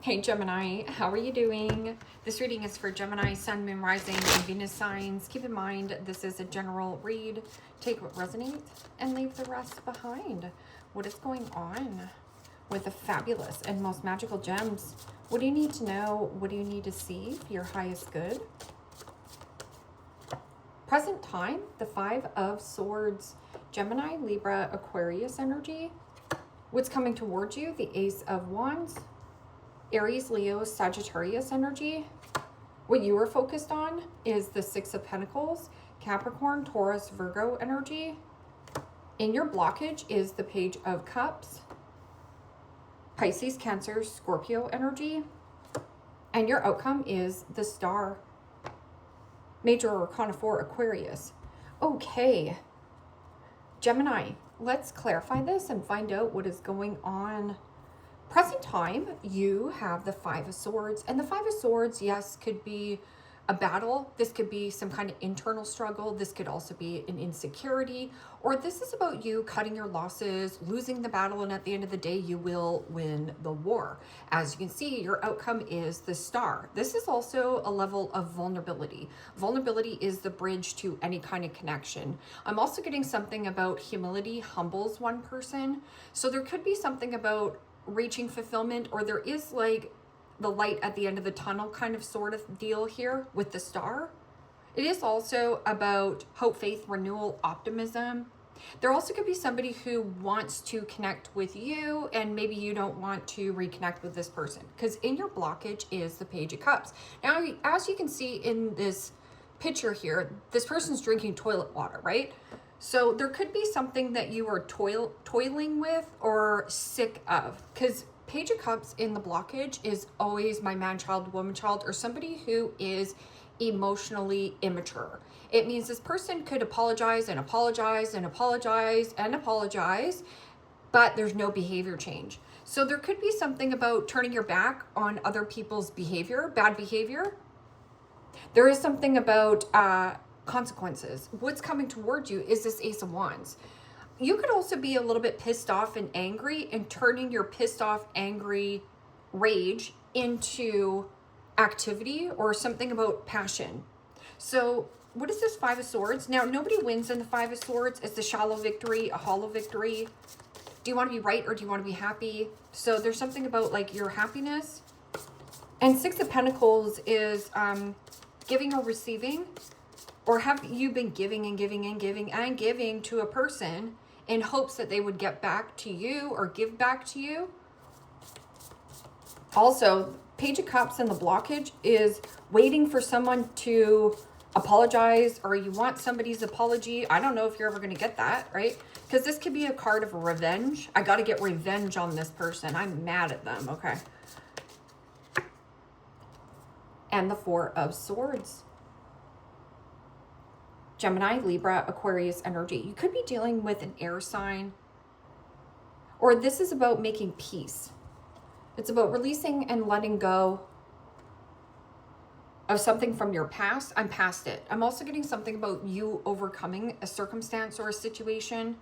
Hey Gemini, how are you doing? This reading is for Gemini, Sun, Moon, Rising, and Venus signs. Keep in mind, this is a general read. Take what resonates and leave the rest behind. What is going on with the fabulous and most magical gems? What do you need to know? What do you need to see for your highest good? Present time, the Five of Swords. Gemini, Libra, Aquarius energy. What's coming towards you? The Ace of Wands. Aries, Leo, Sagittarius energy. What you are focused on is the Six of Pentacles, Capricorn, Taurus, Virgo energy. In your blockage is the Page of Cups, Pisces, Cancer, Scorpio energy. And your outcome is the Star. Major Arcana 4, Aquarius. Okay, Gemini, let's clarify this and find out what is going on. Present time, you have the Five of Swords, and the Five of Swords, yes, could be a battle. This could be some kind of internal struggle. This could also be an insecurity, or this is about you cutting your losses, losing the battle, and at the end of the day, you will win the war. As you can see, your outcome is the Star. This is also a level of vulnerability. Vulnerability is the bridge to any kind of connection. I'm also getting something about humility humbles one person. So there could be something about reaching fulfillment, or there is like the light at the end of the tunnel kind of sort of deal here with the Star. It is also about hope, faith, renewal, optimism. There also could be somebody who wants to connect with you and maybe you don't want to reconnect with this person, because in your blockage is the Page of Cups. Now, as you can see in this picture here, this person's drinking toilet water, right? So there could be something that you are toiling with or sick of, because Page of Cups in the blockage is always my man child, woman child, or somebody who is emotionally immature. It means this person could apologize and apologize and apologize and apologize, but there's no behavior change. So there could be something about turning your back on other people's behavior, bad behavior. There is something about consequences. What's coming towards you is this Ace of Wands. You could also be a little bit pissed off and angry, and turning your pissed off, angry rage into activity or something about passion. So what is this Five of Swords? Now, nobody wins in the Five of Swords. It's a shallow victory, a hollow victory. Do you want to be right or do you want to be happy? So there's something about like your happiness. And Six of Pentacles is giving or receiving. Or have you been giving and giving and giving and giving to a person in hopes that they would get back to you or give back to you? Also, Page of Cups in the blockage is waiting for someone to apologize, or you want somebody's apology. I don't know if you're ever going to get that, right? Because this could be a card of revenge. I got to get revenge on this person. I'm mad at them, okay? And the Four of Swords. Gemini, Libra, Aquarius energy. You could be dealing with an air sign, or this is about making peace. It's about releasing and letting go of something from your past. I'm past it. I'm also getting something about you overcoming a circumstance or a situation.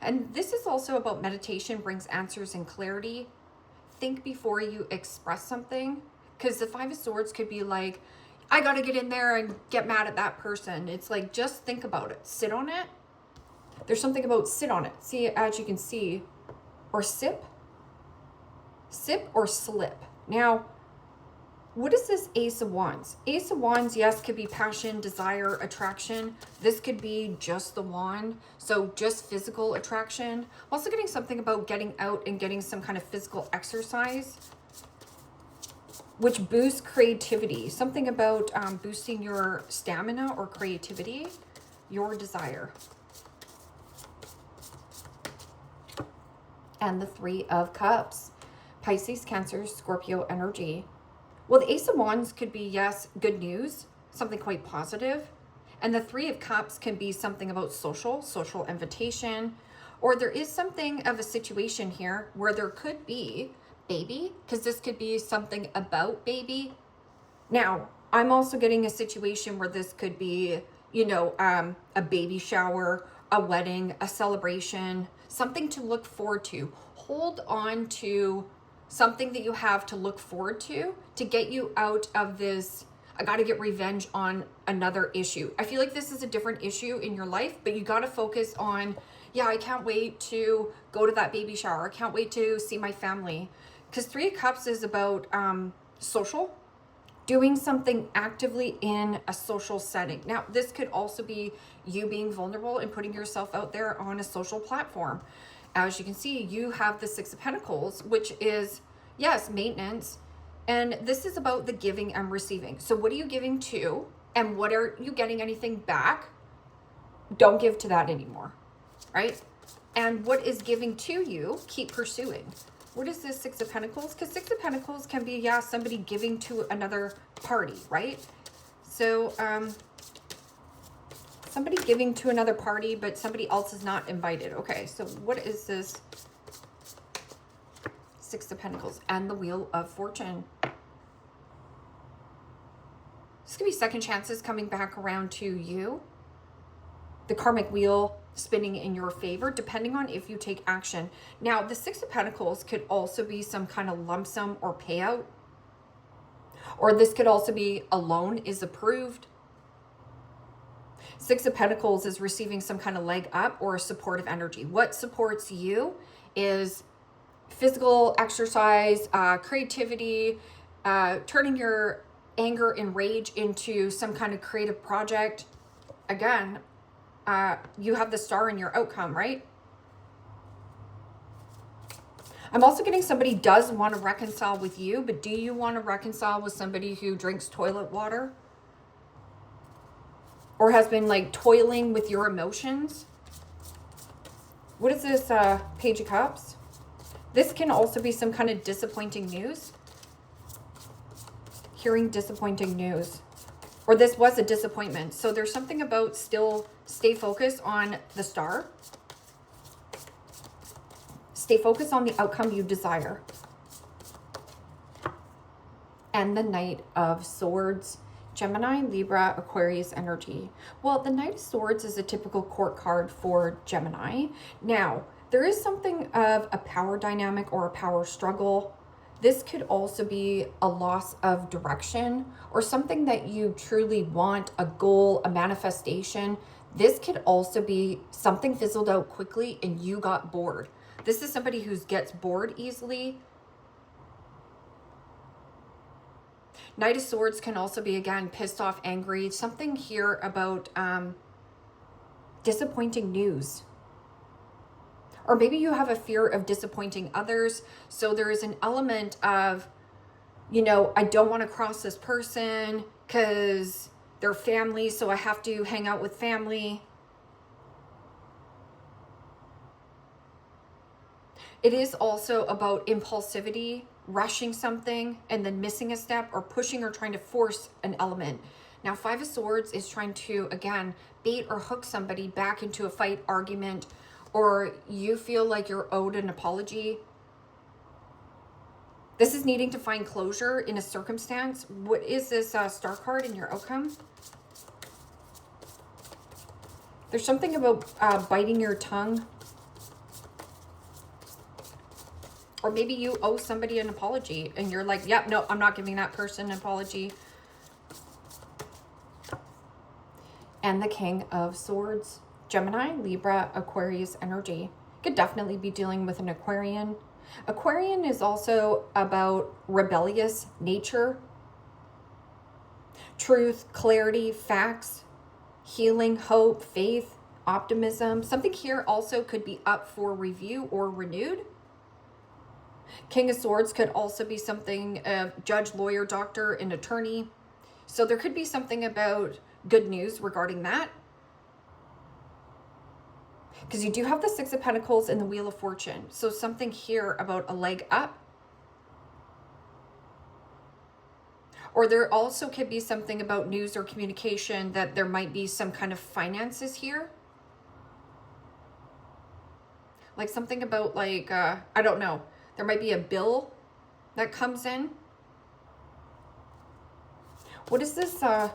And this is also about meditation, brings answers and clarity. Think before you express something, because the Five of Swords could be like, I got to get in there and get mad at that person. It's like, just think about it. Sit on it. There's something about sit on it. See, as you can see, or sip. Sip or slip. Now, what is this Ace of Wands? Ace of Wands, yes, could be passion, desire, attraction. This could be just the wand. So just physical attraction. I'm also getting something about getting out and getting some kind of physical exercise, which boosts creativity. Something about boosting your stamina or creativity, your desire. And the Three of Cups. Pisces, Cancer, Scorpio energy. Well, the Ace of Wands could be, yes, good news, something quite positive. And the Three of Cups can be something about social invitation. Or there is something of a situation here where there could be baby, because this could be something about baby. Now, I'm also getting a situation where this could be, you know, a baby shower, a wedding, a celebration, something to look forward to. Hold on to something that you have to look forward to get you out of this, I got to get revenge on another issue. I feel like this is a different issue in your life, but you got to focus on, yeah, I can't wait to go to that baby shower. I can't wait to see my family. Because 3 of Cups is about social, doing something actively in a social setting. Now, this could also be you being vulnerable and putting yourself out there on a social platform. As you can see, you have the 6 of Pentacles, which is, yes, maintenance. And this is about the giving and receiving. So what are you giving to, and what are you getting anything back? Don't give to that anymore, right? And what is giving to you, keep pursuing. What is this 6 of Pentacles? Because 6 of Pentacles can be, yeah, somebody giving to another party, right? So somebody giving to another party, but somebody else is not invited. Okay, so what is this 6 of Pentacles and the Wheel of Fortune? This could be second chances coming back around to you. The karmic wheel spinning in your favor, depending on if you take action. Now, the 6 of Pentacles could also be some kind of lump sum or payout. Or this could also be a loan is approved. 6 of Pentacles is receiving some kind of leg up or a supportive energy. What supports you is physical exercise, creativity, turning your anger and rage into some kind of creative project. Again, you have the Star in your outcome, right? I'm also getting somebody does want to reconcile with you, but do you want to reconcile with somebody who drinks toilet water? Or has been like toiling with your emotions? What is this Page of Cups? This can also be some kind of disappointing news. Hearing disappointing news. Or this was a disappointment. So there's something about still stay focused on the Star. Stay focused on the outcome you desire. And the Knight of Swords. Gemini, Libra, Aquarius energy. Well, the Knight of Swords is a typical court card for Gemini. Now, there is something of a power dynamic or a power struggle. This could also be a loss of direction or something that you truly want, a goal, a manifestation. This could also be something fizzled out quickly and you got bored. This is somebody who gets bored easily. Knight of Swords can also be, again, pissed off, angry. Something here about disappointing news. Or maybe you have a fear of disappointing others. So there is an element of, you know, I don't want to cross this person because they're family, so I have to hang out with family. It is also about impulsivity, rushing something and then missing a step, or pushing or trying to force an element. Now, 5 of Swords is trying to, again, bait or hook somebody back into a fight, argument, or you feel like you're owed an apology. This is needing to find closure in a circumstance. What is this Star card in your outcome? There's something about biting your tongue. Or maybe you owe somebody an apology and you're like, yep, no, I'm not giving that person an apology. And the King of Swords. Gemini, Libra, Aquarius energy. Could definitely be dealing with an Aquarian. Aquarian is also about rebellious nature, truth, clarity, facts, healing, hope, faith, optimism. Something here also could be up for review or renewed. King of Swords could also be something judge, lawyer, doctor, and attorney. So there could be something about good news regarding that. Because you do have the 6 of Pentacles and the Wheel of Fortune. So something here about a leg up. Or there also could be something about news or communication that there might be some kind of finances here. Like something about like, I don't know. There might be a bill that comes in. What is this 5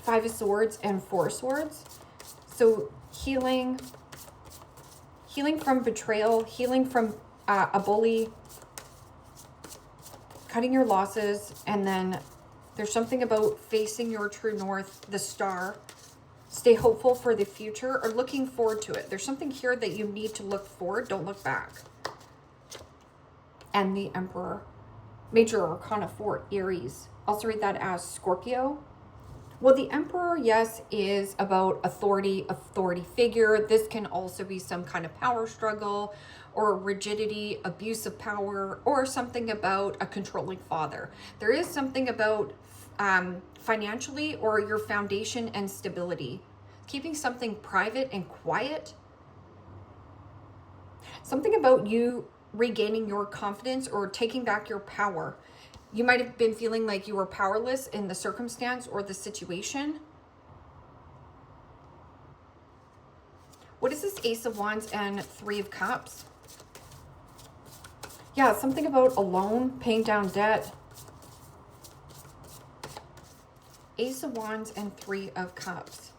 of Swords and 4 of Swords? So healing from betrayal, healing from a bully. cutting your losses, and then there's something about facing your true north, the star. Stay hopeful for the future or looking forward to it. There's something here that you need to look forward. Don't look back. And the Emperor. Major Arcana 4, Aries. Also read that as Scorpio. Well, the Emperor, yes, is about authority figure. This can also be some kind of power struggle or rigidity, abuse of power, or something about a controlling father. There is something about financially or your foundation and stability. Keeping something private and quiet. Something about you regaining your confidence or taking back your power. You might have been feeling like you were powerless in the circumstance or the situation. What is this Ace of Wands and Three of Cups? Yeah, something about a loan, paying down debt. Ace of Wands and Three of Cups.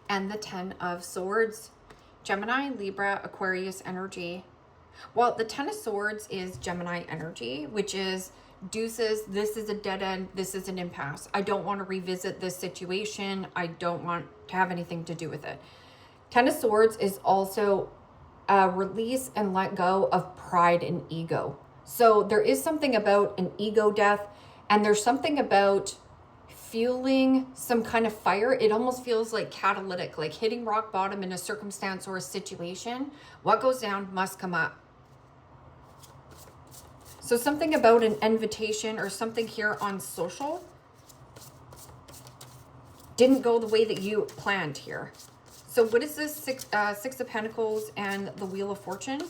And the Ten of Swords. Gemini, Libra, Aquarius energy. Well, the Ten of Swords is Gemini energy, which is deuces. This is a dead end. This is an impasse. I don't want to revisit this situation. I don't want to have anything to do with it. Ten of Swords is also a release and let go of pride and ego. So there is something about an ego death, and there's something about fueling some kind of fire. It almost feels like catalytic, like hitting rock bottom in a circumstance or a situation. What goes down must come up. So something about an invitation or something here on social didn't go the way that you planned here. So what is this Six of Pentacles and the Wheel of Fortune?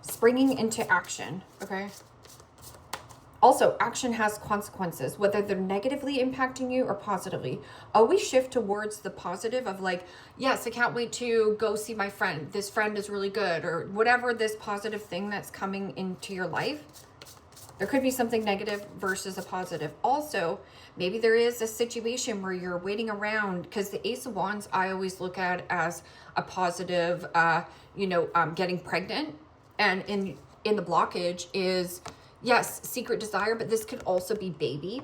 Springing into action, okay? Also, action has consequences, whether they're negatively impacting you or positively. Always shift towards the positive of like, yes, I can't wait to go see my friend. This friend is really good, or whatever this positive thing that's coming into your life. There could be something negative versus a positive. Also, maybe there is a situation where you're waiting around, because the Ace of Wands I always look at as a positive, getting pregnant. And in the blockage is, yes, secret desire, but this could also be baby.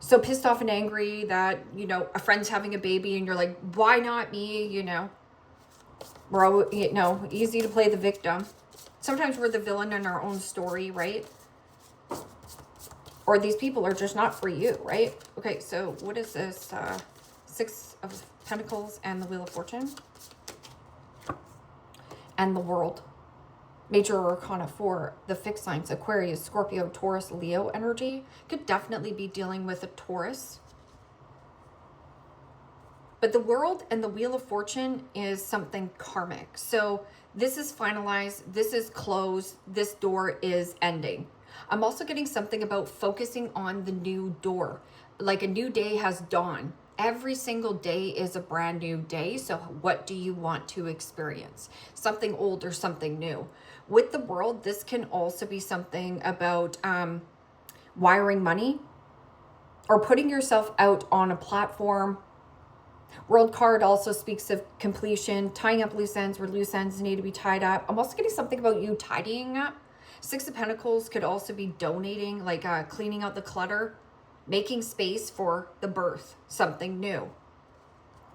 So pissed off and angry that, a friend's having a baby and you're like, why not me? We're all, easy to play the victim. Sometimes we're the villain in our own story, right? Or these people are just not for you, right? Okay, so what is this? Six of Pentacles and the Wheel of Fortune. And the World. Major Arcana 4, the fixed signs, Aquarius, Scorpio, Taurus, Leo energy. Could definitely be dealing with a Taurus. But the World and the Wheel of Fortune is something karmic. So this is finalized. This is closed. This door is ending. I'm also getting something about focusing on the new door. Like a new day has dawned. Every single day is a brand new day. So what do you want to experience? Something old or something new? With the World, this can also be something about wiring money or putting yourself out on a platform. World card also speaks of completion, tying up loose ends where loose ends need to be tied up. I'm also getting something about you tidying up. Six of Pentacles could also be donating, like cleaning out the clutter, making space for the birth, something new.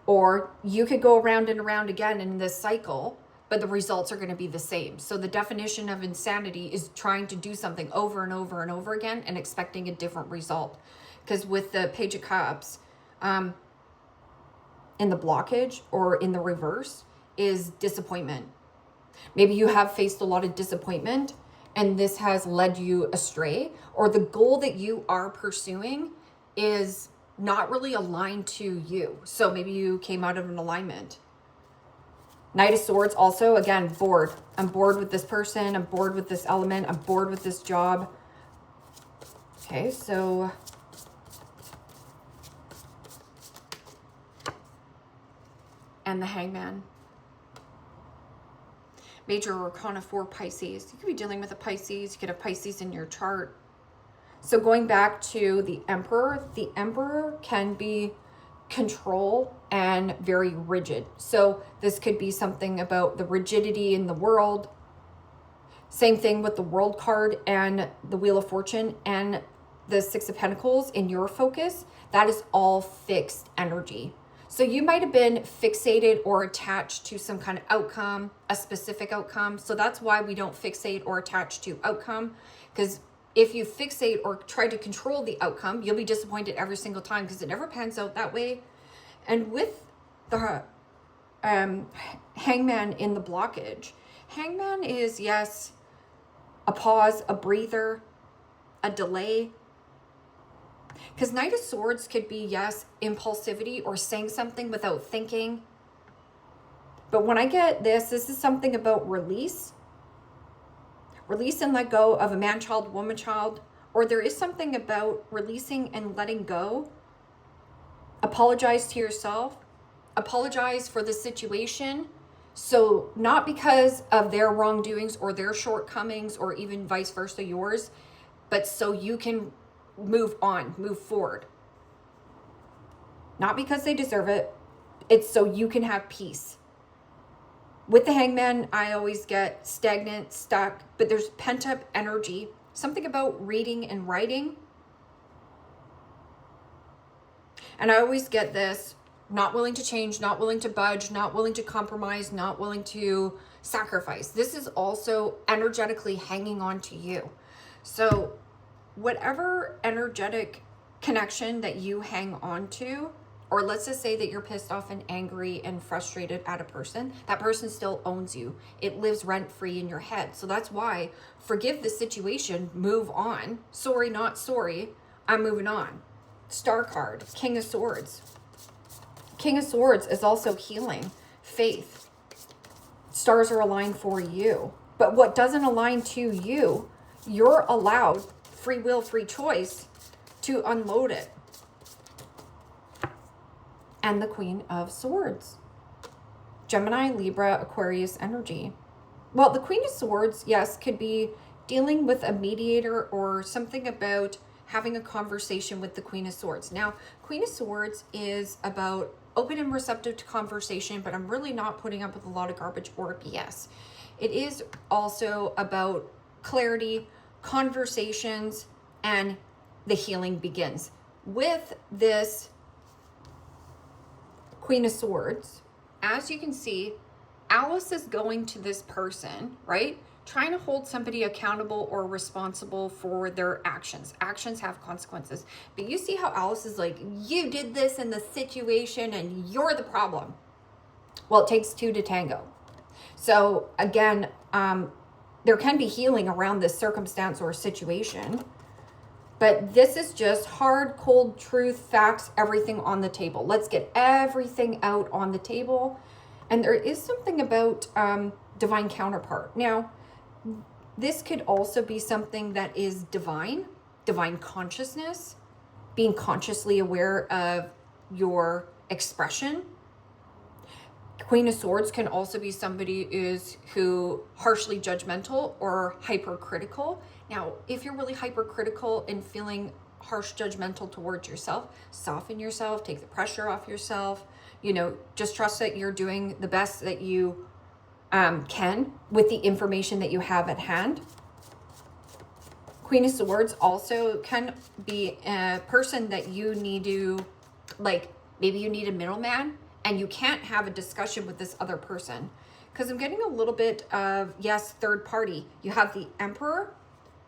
Or you could go around and around again in this cycle, but the results are going to be the same. So the definition of insanity is trying to do something over and over and over again and expecting a different result. Because with the Page of Cups, in the blockage or in the reverse is disappointment. Maybe you have faced a lot of disappointment and this has led you astray, or the goal that you are pursuing is not really aligned to you. So maybe you came out of an alignment. Knight of Swords also, again, bored. I'm bored with this person. I'm bored with this element. I'm bored with this job. Okay, so and the Hangman. Major Arcana 4, Pisces. You could be dealing with a Pisces. You could have Pisces in your chart. So going back to the Emperor can be control and very rigid. So this could be something about the rigidity in the world. Same thing with the World card and the Wheel of Fortune and the Six of Pentacles in your focus. That is all fixed energy. So you might have been fixated or attached to some kind of outcome, a specific outcome. So that's why we don't fixate or attach to outcome, because if you fixate or try to control the outcome, you'll be disappointed every single time because it never pans out that way. And with the Hangman in the blockage, Hangman is, yes, a pause, a breather, a delay. Because Knight of Swords could be, yes, impulsivity or saying something without thinking. But when I get this is something about release. Release and let go of a man-child, woman-child. Or there is something about releasing and letting go. Apologize to yourself. Apologize for the situation. So not because of their wrongdoings or their shortcomings or even vice versa yours, but so you can move on, move forward. Not because they deserve it. It's so you can have peace. With the Hangman, I always get stagnant, stuck, but there's pent-up energy. Something about reading and writing. And I always get this, not willing to change, not willing to budge, not willing to compromise, not willing to sacrifice. This is also energetically hanging on to you. So whatever energetic connection that you hang on to, or let's just say that you're pissed off and angry and frustrated at a person, that person still owns you. It lives rent-free in your head. So that's why forgive the situation, move on. Sorry, not sorry. I'm moving on. Star card, King of Swords. King of Swords is also healing, faith. Stars are aligned for you. But what doesn't align to you, you're allowed free will, free choice to unload it. And the Queen of Swords. Gemini, Libra, Aquarius energy. Well, the Queen of Swords, yes, could be dealing with a mediator or something about having a conversation with the Queen of Swords. Now, Queen of Swords is about open and receptive to conversation, but I'm really not putting up with a lot of garbage or BS. It is also about clarity, conversations, and the healing begins. With this Queen of Swords, as you can see, Alice is going to this person, right? Trying to hold somebody accountable or responsible for their actions. Actions have consequences. But you see how Alice is like, you did this in the situation and you're the problem. Well, it takes two to tango. So again, there can be healing around this circumstance or situation. But this is just hard, cold truth, facts, everything on the table. Let's get everything out on the table. And there is something about divine counterpart. Now, this could also be something that is divine consciousness, being consciously aware of your expression. Queen of Swords can also be somebody who harshly judgmental or hypercritical. Now, if you're really hypercritical and feeling harsh judgmental towards yourself, soften yourself, take the pressure off yourself, just trust that you're doing the best that you can with the information that you have at hand. Queen of Swords also can be a person that you need to, maybe you need a middleman and you can't have a discussion with this other person. Because I'm getting a little bit of, yes, third party. You have the Emperor,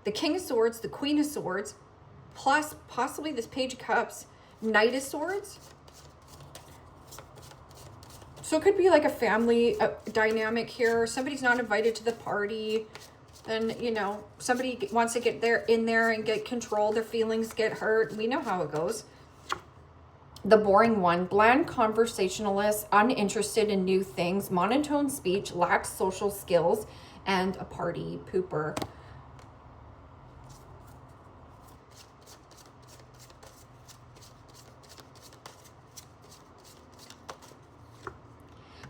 the King of Swords, the Queen of Swords, plus possibly this Page of Cups, Knight of Swords. So it could be like a family dynamic here. Somebody's not invited to the party. Then, somebody wants to get in there and get control. Their feelings get hurt. We know how it goes. The boring one, bland conversationalist, uninterested in new things, monotone speech, lacks social skills, and a party pooper.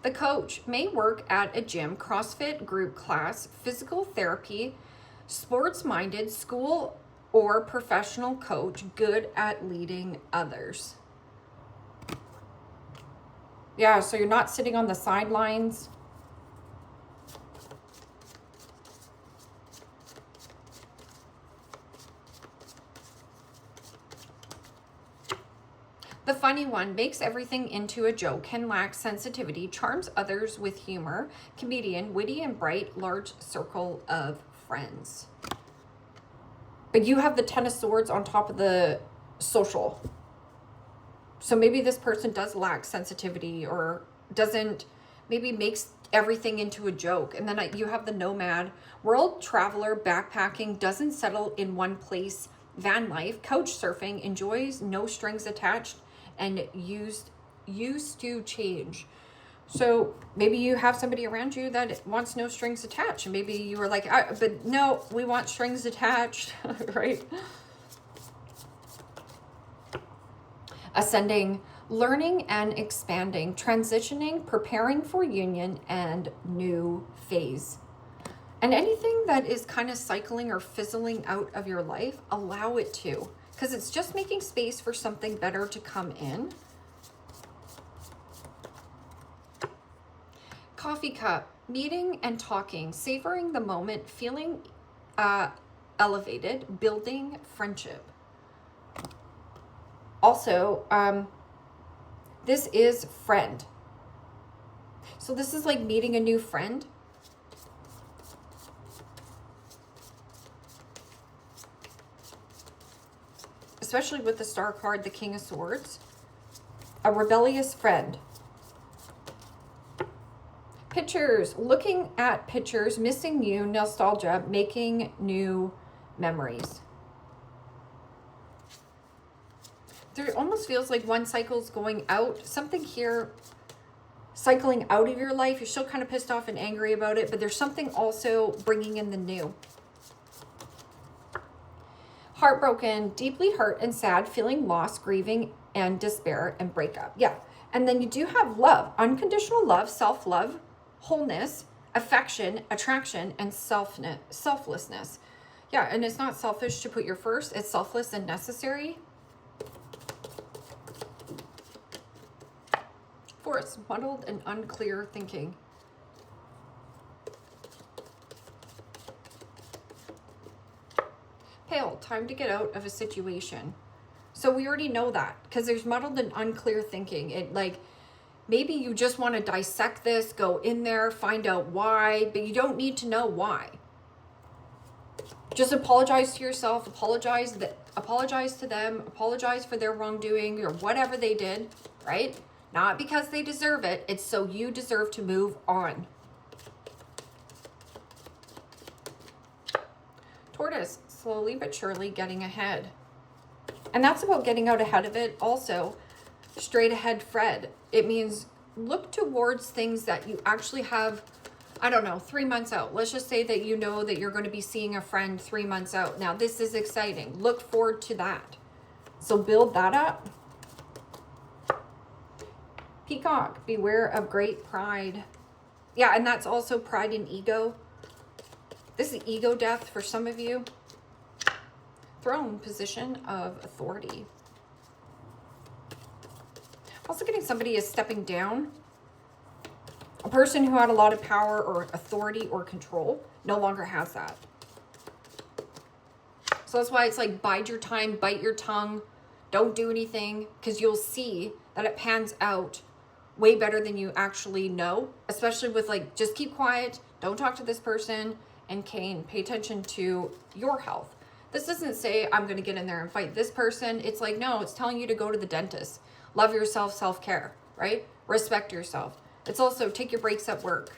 The coach may work at a gym, CrossFit, group class, physical therapy, sports-minded, school or professional coach, good at leading others. Yeah, so you're not sitting on the sidelines. The funny one makes everything into a joke, can lack sensitivity, charms others with humor, comedian, witty and bright, large circle of friends. But you have the Ten of Swords on top of the social. So maybe this person does lack sensitivity or doesn't, maybe makes everything into a joke. And then you have the nomad, world traveler, backpacking, doesn't settle in one place, van life, couch surfing, enjoys no strings attached, and used to change. So maybe you have somebody around you that wants no strings attached. And maybe you were like, but no, we want strings attached, right? Ascending, learning and expanding, transitioning, preparing for union and new phase. And anything that is kind of cycling or fizzling out of your life, allow it to, because it's just making space for something better to come in. Coffee cup, meeting and talking, savoring the moment, feeling elevated, building friendship. Also, this is friend. So this is like meeting a new friend. Especially with the Star card, the King of Swords. A rebellious friend. Pictures, looking at pictures, missing you, nostalgia, making new memories. There almost feels like one cycle's going out. Something here cycling out of your life. You're still kind of pissed off and angry about it, but there's something also bringing in the new. Heartbroken, deeply hurt and sad, feeling loss, grieving, and despair and breakup. Yeah. And then you do have love, unconditional love, self-love, wholeness, affection, attraction, and selflessness. Yeah, and it's not selfish to put your first. It's selfless and necessary. Force, muddled and unclear thinking. Pale, time to get out of a situation. So we already know that because there's muddled and unclear thinking. It like, maybe you just want to dissect this, go in there, find out why, but you don't need to know why. Just apologize to yourself, apologize to them, apologize for their wrongdoing or whatever they did, right? Not because they deserve it. It's so you deserve to move on. Tortoise, slowly but surely getting ahead. And that's about getting out ahead of it. Also, straight ahead Fred. It means look towards things that you actually have, I don't know, 3 months out. Let's just say that you know that you're going to be seeing a friend 3 months out. Now, this is exciting. Look forward to that. So build that up. Peacock, beware of great pride. Yeah, and that's also pride and ego. This is ego death for some of you. Throne, position of authority. Also getting somebody is stepping down. A person who had a lot of power or authority or control no longer has that. So that's why it's like bide your time, bite your tongue. Don't do anything because you'll see that it pans out way better than you actually know. Especially with like, just keep quiet. Don't talk to this person. And Cain, pay attention to your health. This doesn't say I'm going to get in there and fight this person. It's like, no, it's telling you to go to the dentist. Love yourself, self-care, right? Respect yourself. It's also take your breaks at work.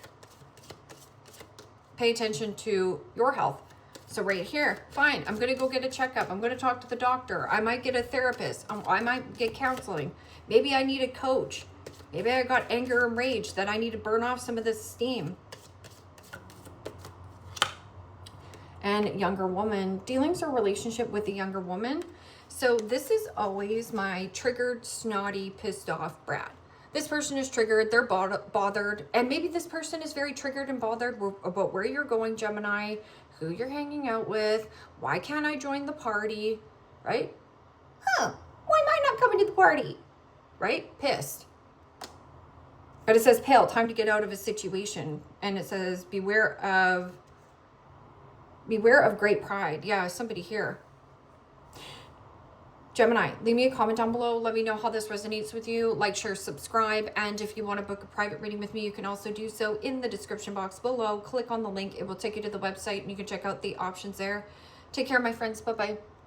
Pay attention to your health. So right here, fine, I'm going to go get a checkup. I'm going to talk to the doctor. I might get a therapist. I might get counseling. Maybe I need a coach. Maybe I got anger and rage that I need to burn off some of this steam. And younger woman, dealings or relationship with a younger woman. So this is always my triggered, snotty, pissed off brat. This person is triggered, they're bothered, and maybe this person is very triggered and bothered about where you're going, Gemini, who you're hanging out with, why can't I join the party, right? Why am I not coming to the party, right? Pissed. But it says pale, time to get out of a situation. And it says beware of great pride. Yeah, somebody here. Gemini, leave me a comment down below. Let me know how this resonates with you. Like, share, subscribe. And if you want to book a private reading with me, you can also do so in the description box below. Click on the link. It will take you to the website and you can check out the options there. Take care, my friends. Bye-bye.